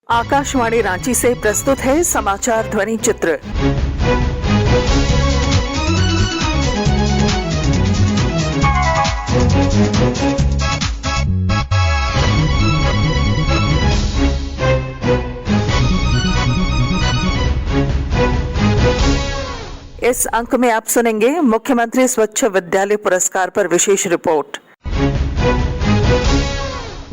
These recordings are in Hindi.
आकाशवाणी रांची से प्रस्तुत है समाचार ध्वनि चित्र। इस अंक में आप सुनेंगे मुख्यमंत्री स्वच्छ विद्यालय पुरस्कार पर विशेष रिपोर्ट।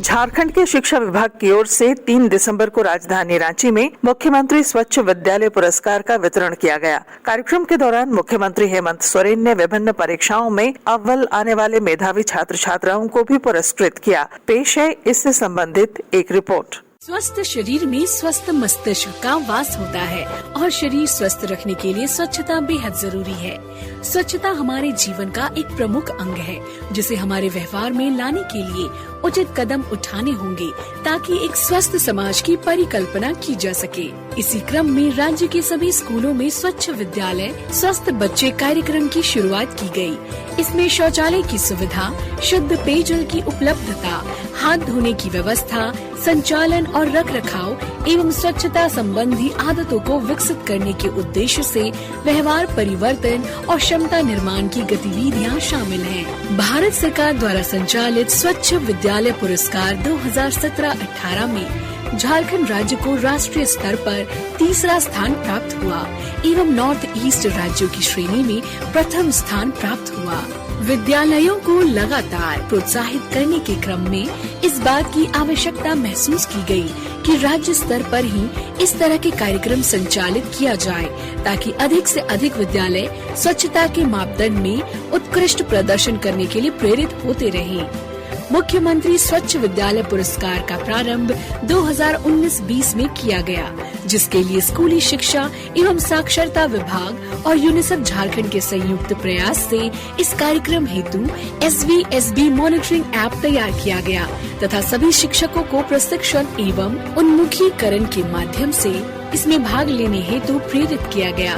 झारखंड के शिक्षा विभाग की ओर से 3 दिसंबर को राजधानी रांची में मुख्यमंत्री स्वच्छ विद्यालय पुरस्कार का वितरण किया गया। कार्यक्रम के दौरान मुख्यमंत्री हेमंत सोरेन ने विभिन्न परीक्षाओं में अव्वल आने वाले मेधावी छात्र छात्राओं को भी पुरस्कृत किया। पेश है इससे संबंधित एक रिपोर्ट। स्वस्थ शरीर में स्वस्थ मस्तिष्क का वास होता है और शरीर स्वस्थ रखने के लिए स्वच्छता बेहद जरूरी है। स्वच्छता हमारे जीवन का एक प्रमुख अंग है, जिसे हमारे व्यवहार में लाने के लिए उचित कदम उठाने होंगे ताकि एक स्वस्थ समाज की परिकल्पना की जा सके। इसी क्रम में राज्य के सभी स्कूलों में स्वच्छ विद्यालय स्वस्थ बच्चे कार्यक्रम की शुरुआत की गई। इसमें शौचालय की सुविधा, शुद्ध पेयजल की उपलब्धता, हाथ धोने की व्यवस्था, संचालन और रखरखाव एवं स्वच्छता संबंधी आदतों को विकसित करने के उद्देश्य से व्यवहार परिवर्तन और क्षमता निर्माण की गतिविधियां शामिल हैं। भारत सरकार द्वारा संचालित स्वच्छ विद्यालय पुरस्कार 2017-18 में झारखंड राज्य को राष्ट्रीय स्तर पर तीसरा स्थान प्राप्त हुआ एवं नॉर्थ ईस्ट राज्यों की श्रेणी में प्रथम स्थान प्राप्त हुआ। विद्यालयों को लगातार प्रोत्साहित करने के क्रम में इस बात की आवश्यकता महसूस की गई कि राज्य स्तर पर ही इस तरह के कार्यक्रम संचालित किया जाए ताकि अधिक से अधिक विद्यालय स्वच्छता के मापदंड में उत्कृष्ट प्रदर्शन करने के लिए प्रेरित होते रहें। मुख्यमंत्री स्वच्छ विद्यालय पुरस्कार का प्रारंभ 2019-20 में किया गया, जिसके लिए स्कूली शिक्षा एवं साक्षरता विभाग और यूनिसेफ झारखंड के संयुक्त प्रयास से इस कार्यक्रम हेतु SVSB मॉनिटरिंग ऐप तैयार किया गया तथा सभी शिक्षकों को प्रशिक्षण एवं उन्मुखीकरण के माध्यम से इसमें भाग लेने हेतु प्रेरित किया गया।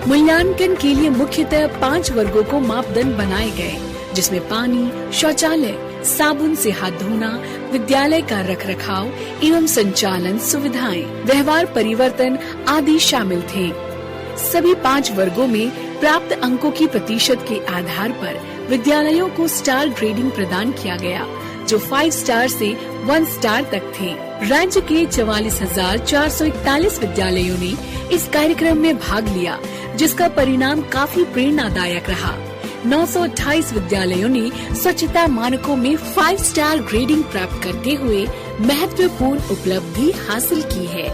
मूल्यांकन के लिए मुख्यतः 5 वर्गों को मापदंड बनाए गए, जिसमें पानी, शौचालय, साबुन से हाथ धोना, विद्यालय का रखरखाव एवं संचालन सुविधाएं, व्यवहार परिवर्तन आदि शामिल थे। सभी 5 वर्गों में प्राप्त अंकों की प्रतिशत के आधार पर विद्यालयों को स्टार ग्रेडिंग प्रदान किया गया, जो 5 स्टार से 1 स्टार तक थे। राज्य के 44,441 विद्यालयों ने इस कार्यक्रम में भाग लिया, जिसका परिणाम काफी प्रेरणादायक रहा। 928 विद्यालयों ने स्वच्छता मानकों में 5 स्टार ग्रेडिंग प्राप्त करते हुए महत्वपूर्ण उपलब्धि हासिल की है।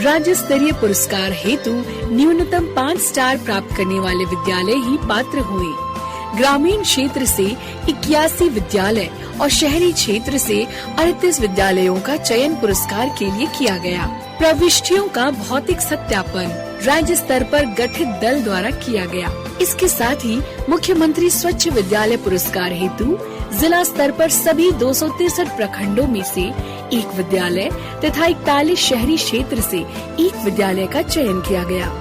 राज्य स्तरीय पुरस्कार हेतु न्यूनतम 5 स्टार प्राप्त करने वाले विद्यालय ही पात्र हुए। ग्रामीण क्षेत्र से 81 विद्यालय और शहरी क्षेत्र से 38 विद्यालयों का चयन पुरस्कार के लिए किया गया। प्रविष्टियों का भौतिक सत्यापन राज्य स्तर पर गठित दल द्वारा किया गया। इसके साथ ही मुख्यमंत्री स्वच्छ विद्यालय पुरस्कार हेतु जिला स्तर पर सभी 263 प्रखंडों में से 1 विद्यालय तथा 41 शहरी क्षेत्र से 1 विद्यालय का चयन किया गया।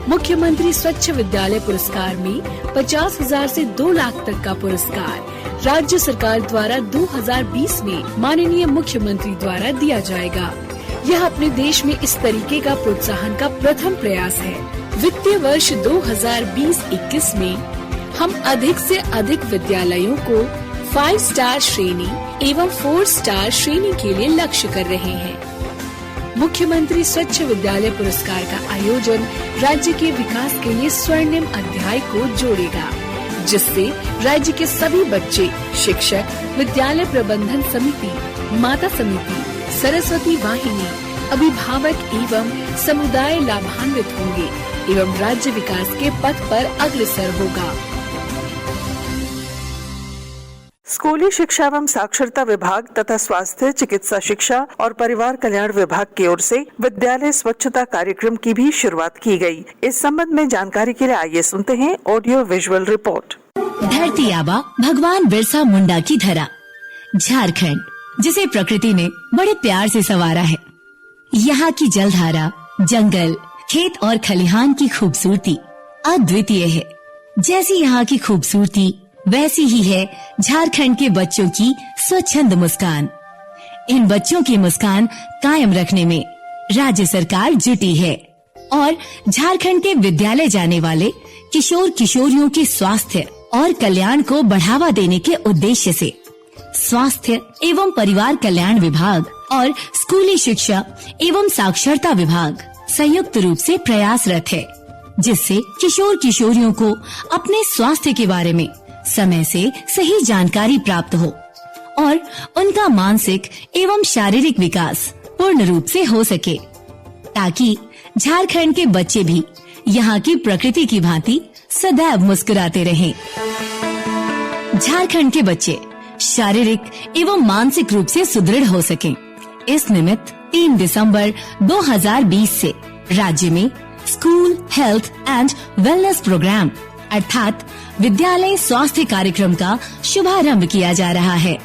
मुख्यमंत्री स्वच्छ विद्यालय पुरस्कार में 50,000 से 2 लाख तक का पुरस्कार राज्य सरकार द्वारा 2020 में माननीय मुख्यमंत्री द्वारा दिया जाएगा। यह अपने देश में इस तरीके का प्रोत्साहन का प्रथम प्रयास है। वित्तीय वर्ष 2020-21 में हम अधिक से अधिक विद्यालयों को 5 स्टार श्रेणी एवं 4 स्टार श्रेणी के लिए लक्ष्य कर रहे हैं। मुख्यमंत्री स्वच्छ विद्यालय पुरस्कार का आयोजन राज्य के विकास के लिए स्वर्णिम अध्याय को जोड़ेगा, जिससे राज्य के सभी बच्चे, शिक्षक, विद्यालय प्रबंधन समिति, माता समिति, सरस्वती वाहिनी, अभिभावक एवं समुदाय लाभान्वित होंगे एवं राज्य विकास के पथ पर अग्रसर होगा। स्कूली शिक्षा एवं साक्षरता विभाग तथा स्वास्थ्य, चिकित्सा शिक्षा और परिवार कल्याण विभाग की ओर से विद्यालय स्वच्छता कार्यक्रम की भी शुरुआत की गई। इस संबंध में जानकारी के लिए आइए सुनते हैं ऑडियो विजुअल रिपोर्ट। धरती आबा भगवान बिरसा मुंडा की धरा झारखंड, जिसे प्रकृति ने बड़े प्यार से संवारा है। यहाँ की जलधारा, जंगल, खेत और खलिहान की खूबसूरती अद्वितीय है। जैसी यहाँ की खूबसूरती वैसी ही है झारखंड के बच्चों की स्वच्छंद मुस्कान। इन बच्चों की मुस्कान कायम रखने में राज्य सरकार जुटी है और झारखंड के विद्यालय जाने वाले किशोर किशोरियों के स्वास्थ्य और कल्याण को बढ़ावा देने के उद्देश्य से स्वास्थ्य एवं परिवार कल्याण विभाग और स्कूली शिक्षा एवं साक्षरता विभाग संयुक्त रूप से प्रयासरत है, जिससे किशोर किशोरियों को अपने स्वास्थ्य के बारे में समय से सही जानकारी प्राप्त हो और उनका मानसिक एवं शारीरिक विकास पूर्ण रूप से हो सके, ताकि झारखंड के बच्चे भी यहाँ की प्रकृति की भांति सदैव मुस्कुराते रहें। झारखंड के बच्चे शारीरिक एवं मानसिक रूप से सुदृढ़ हो सकें। इस निमित्त 3 दिसंबर 2020 से राज्य में school health and wellness programme अर्थात विद्यालय स्वास्थ्य कार्यक्रम का शुभारंभ किया जा रहा है,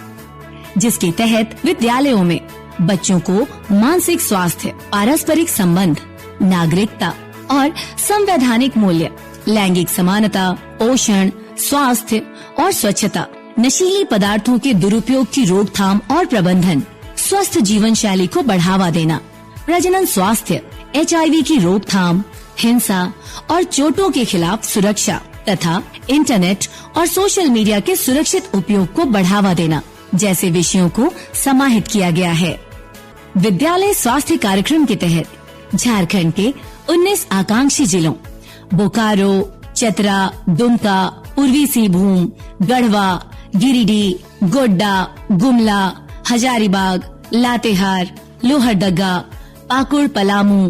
जिसके तहत विद्यालयों में बच्चों को मानसिक स्वास्थ्य, पारस्परिक संबंध, नागरिकता और संवैधानिक मूल्य, लैंगिक समानता, पोषण, स्वास्थ्य और स्वच्छता, नशीली पदार्थों के दुरुपयोग की रोकथाम और प्रबंधन, स्वस्थ जीवन शैली को बढ़ावा देना, प्रजनन स्वास्थ्य, HIV की रोकथाम, हिंसा और चोटों के खिलाफ सुरक्षा तथा इंटरनेट और सोशल मीडिया के सुरक्षित उपयोग को बढ़ावा देना जैसे विषयों को समाहित किया गया है। विद्यालय स्वास्थ्य कार्यक्रम के तहत झारखंड के 19 आकांक्षी जिलों बोकारो, चतरा, दुमका, पूर्वी सिंहभूम, गढ़वा, गिरिडीह, गोड्डा, गुमला, हजारीबाग, लातेहार, लोहरदगा, पाकुड़, पलामू,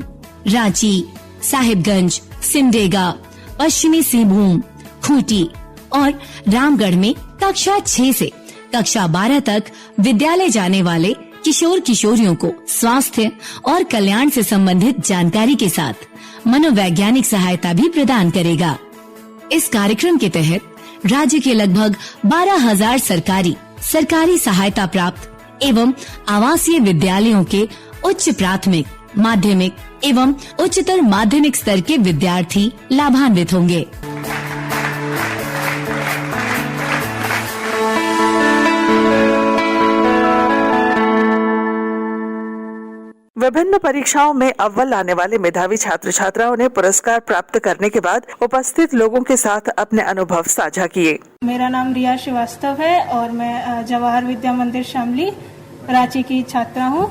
रांची, साहिबगंज, सिमडेगा, पश्चिमी सिंहभूम, खूंटी और रामगढ़ में कक्षा 6 से कक्षा 12 तक विद्यालय जाने वाले किशोर किशोरियों को स्वास्थ्य और कल्याण से संबंधित जानकारी के साथ मनोवैज्ञानिक सहायता भी प्रदान करेगा। इस कार्यक्रम के तहत राज्य के लगभग 12,000 सरकारी सहायता प्राप्त एवं आवासीय विद्यालयों के उच्च प्राथमिक, माध्यमिक एवं उच्चतर माध्यमिक स्तर के विद्यार्थी लाभान्वित होंगे। विभिन्न परीक्षाओं में अव्वल आने वाले मेधावी छात्र छात्राओं ने पुरस्कार प्राप्त करने के बाद उपस्थित लोगों के साथ अपने अनुभव साझा किए। मेरा नाम रिया श्रीवास्तव है और मैं जवाहर विद्या मंदिर शामली रांची की छात्रा हूँ।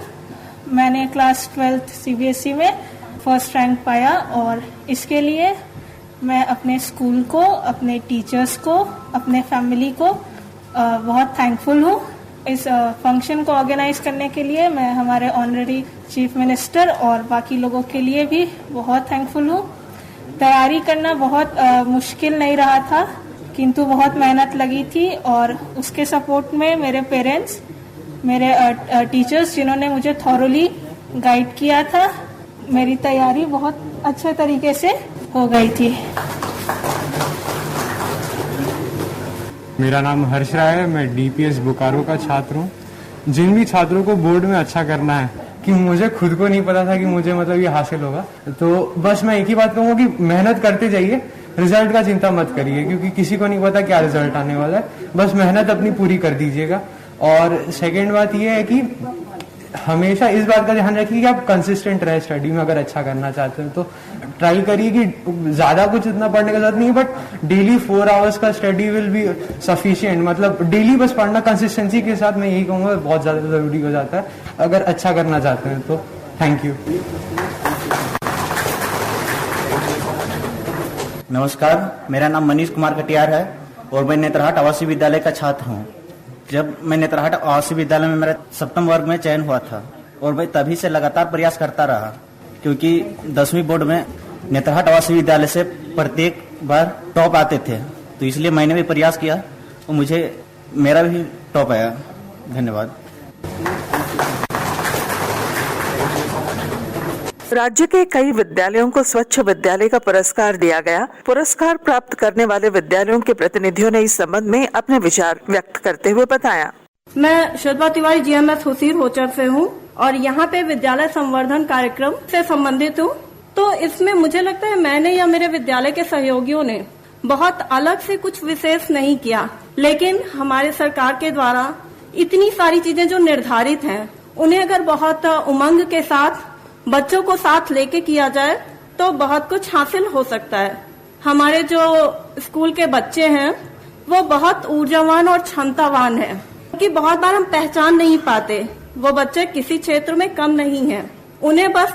मैंने क्लास 12th CBSE में फर्स्ट रैंक पाया और इसके लिए मैं अपने स्कूल को, अपने टीचर्स को, अपने फैमिली को बहुत थैंकफुल हूँ। इस फंक्शन को ऑर्गेनाइज करने के लिए मैं हमारे ऑनरेरी चीफ मिनिस्टर और बाकी लोगों के लिए भी बहुत थैंकफुल हूँ। तैयारी करना बहुत मुश्किल नहीं रहा था, किंतु बहुत मेहनत लगी थी और उसके सपोर्ट में मेरे पेरेंट्स, मेरे टीचर्स जिन्होंने मुझे थॉरोली गाइड किया था, मेरी तैयारी बहुत अच्छे तरीके से हो गई थी। मेरा नाम हर्ष राय है, मैं DPS बोकारो का छात्र हूँ। जिन भी छात्रों को बोर्ड में अच्छा करना है, कि मुझे खुद को नहीं पता था कि मुझे मतलब ये हासिल होगा, तो बस मैं एक ही बात कहूँगा कि मेहनत करते जाइए, रिजल्ट का चिंता मत करिए, क्योंकि किसी को नहीं पता क्या रिजल्ट आने वाला है। बस मेहनत अपनी पूरी कर दीजिएगा। और सेकेंड बात ये है कि हमेशा इस बात का ध्यान रखिए कि आप कंसिस्टेंट रहे स्टडी में। अगर अच्छा करना चाहते हैं तो ट्राई करिए कि ज्यादा कुछ इतना पढ़ने की जरूरत नहीं है, बट डेली 4 आवर्स का स्टडी विल बी सफिशिएंट। मतलब डेली बस पढ़ना कंसिस्टेंसी के साथ, मैं यही कहूँगा, बहुत ज्यादा जरूरी हो जाता है अगर अच्छा करना चाहते हैं तो। Thank you. नमस्कार, मेरा नाम मनीष कुमार कटियार है और मैं नेतरहाट आवासीय विद्यालय का छात्र हूँ। जब मैं नेतरहाट आवासीय विद्यालय में मेरा 7th वर्ग में चयन हुआ था और मैं तभी से लगातार प्रयास करता रहा, क्योंकि 10वीं बोर्ड में नेतरहाट आवासीय विद्यालय से प्रत्येक बार टॉप आते थे, तो इसलिए मैंने भी प्रयास किया और मुझे मेरा भी टॉप आया। धन्यवाद। राज्य के कई विद्यालयों को स्वच्छ विद्यालय का पुरस्कार दिया गया। पुरस्कार प्राप्त करने वाले विद्यालयों के प्रतिनिधियों ने इस संबंध में अपने विचार व्यक्त करते हुए बताया। मैं श्रद्धा तिवारी GMS हुसीर होचर से हूँ और यहाँ पे विद्यालय संवर्धन कार्यक्रम से संबंधित हूँ। तो इसमें मुझे लगता है मैंने या मेरे विद्यालय के सहयोगियों ने बहुत अलग से कुछ विशेष नहीं किया, लेकिन हमारे सरकार के द्वारा इतनी सारी चीजें जो निर्धारित हैं, उन्हें अगर बहुत उमंग के साथ बच्चों को साथ लेके किया जाए तो बहुत कुछ हासिल हो सकता है। हमारे जो स्कूल के बच्चे हैं वो बहुत ऊर्जावान और क्षमतावान हैं, क्योंकि बहुत बार हम पहचान नहीं पाते वो बच्चे किसी क्षेत्र में कम नहीं हैं। उन्हें बस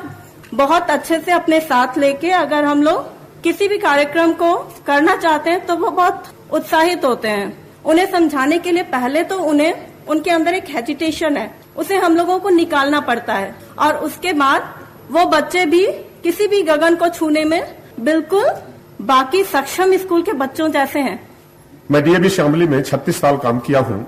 बहुत अच्छे से अपने साथ लेके अगर हम लोग किसी भी कार्यक्रम को करना चाहते हैं तो वो बहुत उत्साहित होते हैं। उन्हें समझाने के लिए पहले तो उनके अंदर एक हेजिटेशन है, उसे हम लोगों को निकालना पड़ता है, और उसके बाद वो बच्चे भी किसी भी गगन को छूने में बिल्कुल बाकी सक्षम स्कूल के बच्चों जैसे हैं। मैं डीएवी शामली में 36 साल काम किया हूँ।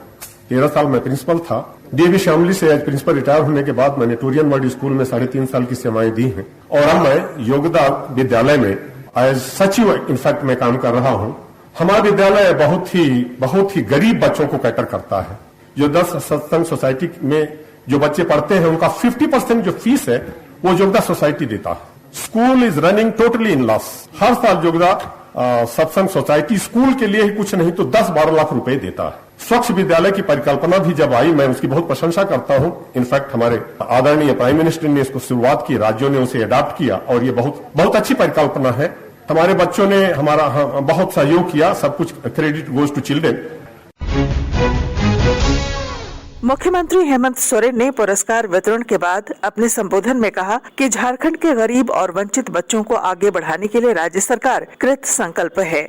13 साल मैं प्रिंसिपल था। डीएवी शामली से एज प्रिंसिपल रिटायर होने के बाद मैंने टूरियन वर्ल्ड स्कूल में 3.5 साल की सेवाएं दी हैं, और अब मैं योगदा विद्यालय में एज सचिव इनफैक्ट मैं काम कर रहा हूँ। हमारा विद्यालय बहुत ही गरीब बच्चों को कैटर करता है। जो 10 सत्संग सोसाइटी में जो बच्चे पढ़ते हैं उनका 50% जो फीस है वो योगदा सोसाइटी देता है। School is running totally in loss. हर साल योगदा सत्संग सोसाइटी स्कूल के लिए ही कुछ नहीं तो 10-12 लाख रुपए देता है। स्वच्छ विद्यालय की परिकल्पना भी जब आई, मैं उसकी बहुत प्रशंसा करता हूं। इनफैक्ट हमारे आदरणीय प्राइम मिनिस्टर ने इसको शुरुआत की, राज्यों ने उसे अडॉप्ट किया, और ये बहुत अच्छी परिकल्पना है। हमारे बच्चों ने हमारा बहुत सहयोग किया। सब कुछ क्रेडिट गोज टू चिल्ड्रेन। मुख्यमंत्री हेमंत सोरेन ने पुरस्कार वितरण के बाद अपने संबोधन में कहा कि झारखंड के गरीब और वंचित बच्चों को आगे बढ़ाने के लिए राज्य सरकार कृत संकल्प है।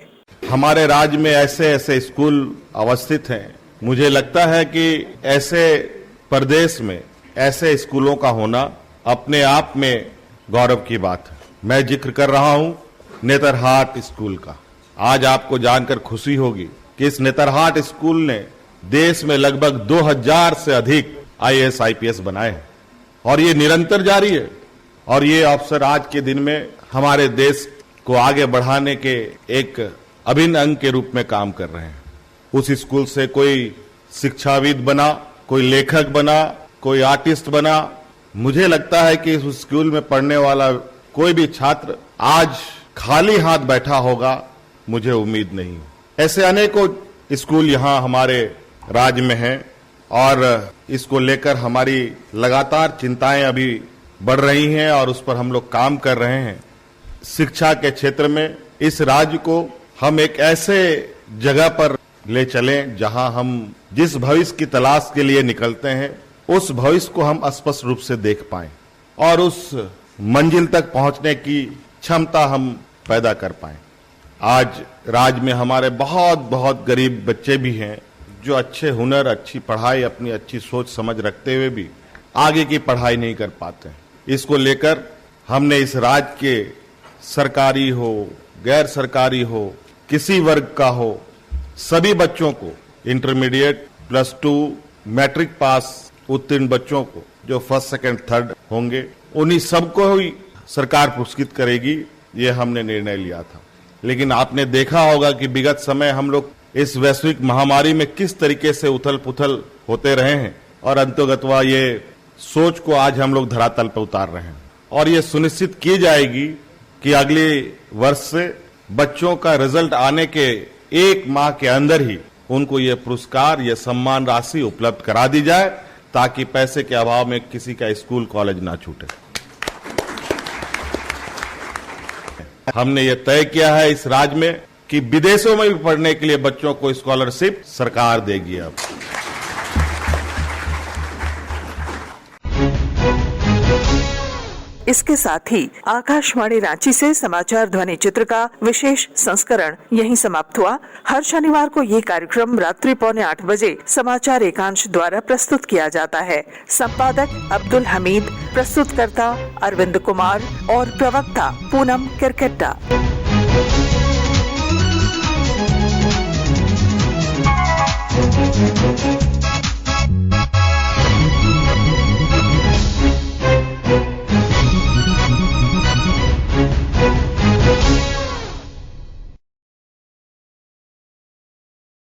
हमारे राज्य में ऐसे स्कूल अवस्थित हैं। मुझे लगता है कि ऐसे प्रदेश में ऐसे स्कूलों का होना अपने आप में गौरव की बात है। मैं जिक्र कर रहा हूं नेतरहाट स्कूल का। आज आपको जानकर खुशी होगी कि इस नेतरहाट स्कूल ने देश में लगभग 2000 से अधिक IAS IPS बनाए हैं, और ये निरंतर जारी है। और ये अवसर आज के दिन में हमारे देश को आगे बढ़ाने के एक अभिन्न अंग के रूप में काम कर रहे हैं। उस स्कूल से कोई शिक्षाविद बना, कोई लेखक बना, कोई आर्टिस्ट बना। मुझे लगता है कि उस स्कूल में पढ़ने वाला कोई भी छात्र आज खाली हाथ बैठा होगा, मुझे उम्मीद नहीं। ऐसे अनेकों स्कूल यहाँ हमारे राज्य में हैं, और इसको लेकर हमारी लगातार चिंताएं अभी बढ़ रही हैं, और उस पर हम लोग काम कर रहे हैं। शिक्षा के क्षेत्र में इस राज्य को हम एक ऐसे जगह पर ले चलें जहां हम जिस भविष्य की तलाश के लिए निकलते हैं उस भविष्य को हम स्पष्ट रूप से देख पाएं, और उस मंजिल तक पहुंचने की क्षमता हम पैदा कर पाएं। आज राज्य में हमारे बहुत गरीब बच्चे भी हैं जो अच्छे हुनर, अच्छी पढ़ाई, अपनी अच्छी सोच समझ रखते हुए भी आगे की पढ़ाई नहीं कर पाते। इसको लेकर हमने इस राज्य के सरकारी हो, गैर सरकारी हो, किसी वर्ग का हो, सभी बच्चों को इंटरमीडिएट, +2, मैट्रिक पास उत्तीर्ण बच्चों को जो 1st, 2nd, 3rd होंगे, उन्हीं सबको ही सरकार पुरस्कृत करेगी। ये हमने निर्णय लिया था। लेकिन आपने देखा होगा कि विगत समय हम लोग इस वैश्विक महामारी में किस तरीके से उथल पुथल होते रहे हैं, और अंतोगत्वा ये सोच को आज हम लोग धरातल पर उतार रहे हैं। और ये सुनिश्चित की जाएगी कि अगले वर्ष से बच्चों का रिजल्ट आने के 1 माह के अंदर ही उनको ये पुरस्कार, ये सम्मान राशि उपलब्ध करा दी जाए, ताकि पैसे के अभाव में किसी का स्कूल कॉलेज ना छूटे। हमने ये तय किया है इस राज्य में कि विदेशों में भी पढ़ने के लिए बच्चों को स्कॉलरशिप सरकार देगी। अब इसके साथ ही आकाशवाणी रांची से समाचार ध्वनि चित्र का विशेष संस्करण यहीं समाप्त हुआ। हर शनिवार को ये कार्यक्रम रात्रि 7:45 बजे समाचार एकांश द्वारा प्रस्तुत किया जाता है। संपादक अब्दुल हमीद, प्रस्तुतकर्ता अरविंद कुमार और प्रवक्ता पूनम किरकेट्टा।